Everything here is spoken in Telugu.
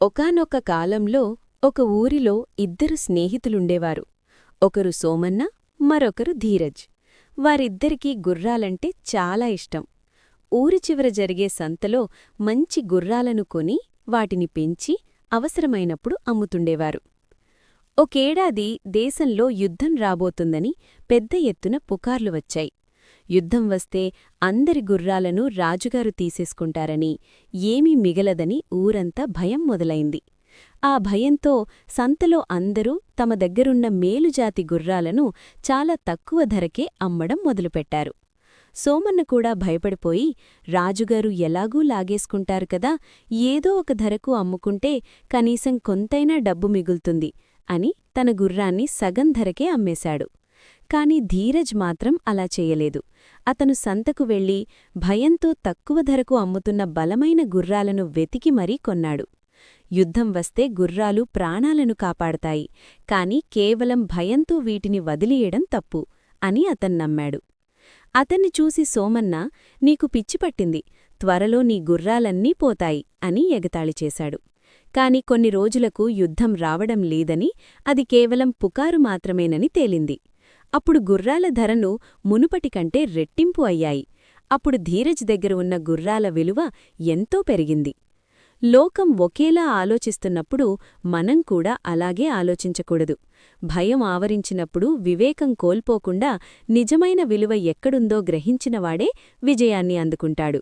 ఒకానొక కాలంలో ఒక ఊరిలో ఇద్దరు స్నేహితులుండేవారు. ఒకరు సోమన్న, మరొకరు ధీరజ్. వారిద్దరికీ గుర్రాలంటే చాలా ఇష్టం. ఊరి చివర జరిగే సంతలో మంచి గుర్రాలను కొని వాటిని పెంచి అవసరమైనప్పుడు అమ్ముతుండేవారు. ఒకేడాది దేశంలో యుద్ధం రాబోతుందని పెద్ద ఎత్తున పుకార్లు వచ్చాయి. యుద్ధం వస్తే అందరి గుర్రాలను రాజుగారు తీసేసుకుంటారని, ఏమీ మిగలదని ఊరంతా భయం మొదలైంది. ఆ భయంతో సంతలో అందరూ తమ దగ్గరున్న మేలుజాతి గుర్రాలను చాలా తక్కువ ధరకే అమ్మడం మొదలుపెట్టారు. సోమన్న కూడా భయపడిపోయి, రాజుగారు ఎలాగూ లాగేసుకుంటారు కదా, ఏదో ఒక ధరకు అమ్ముకుంటే కనీసం కొంతైనా డబ్బు మిగులుతుంది అని తన గుర్రాన్ని సగం ధరకే అమ్మేశాడు. కాని ధీరజ్ మాత్రం అలా చేయలేదు. అతను సంతకు వెళ్లి భయంతో తక్కువ ధరకు అమ్ముతున్న బలమైన గుర్రాలను వెతికి మరీ కొన్నాడు. యుద్ధం వస్తే గుర్రాలు ప్రాణాలను కాపాడతాయి, కాని కేవలం భయంతో వీటిని వదిలియడం తప్పు అని అతన్నమ్మాడు. అతన్ని చూసి సోమన్న, నీకు పిచ్చిపట్టింది, త్వరలో నీ గుర్రాలన్నీ పోతాయి అని ఎగతాళి చేశాడు. కాని కొన్ని రోజులకు యుద్ధం రావడం లేదని, అది కేవలం పుకారు మాత్రమేనని తేలింది. అప్పుడు గుర్రాల ధరను మునుపటికంటే రెట్టింపు అయ్యాయి. అప్పుడు ధీరజ్ దగ్గర ఉన్న గుర్రాల విలువ ఎంతో పెరిగింది. లోకం ఒకేలా ఆలోచిస్తున్నప్పుడు మనం కూడా అలాగే ఆలోచించకూడదు. భయం ఆవరించినప్పుడు వివేకం కోల్పోకుండా నిజమైన విలువ ఎక్కడుందో గ్రహించినవాడే విజయాన్ని అందుకుంటాడు.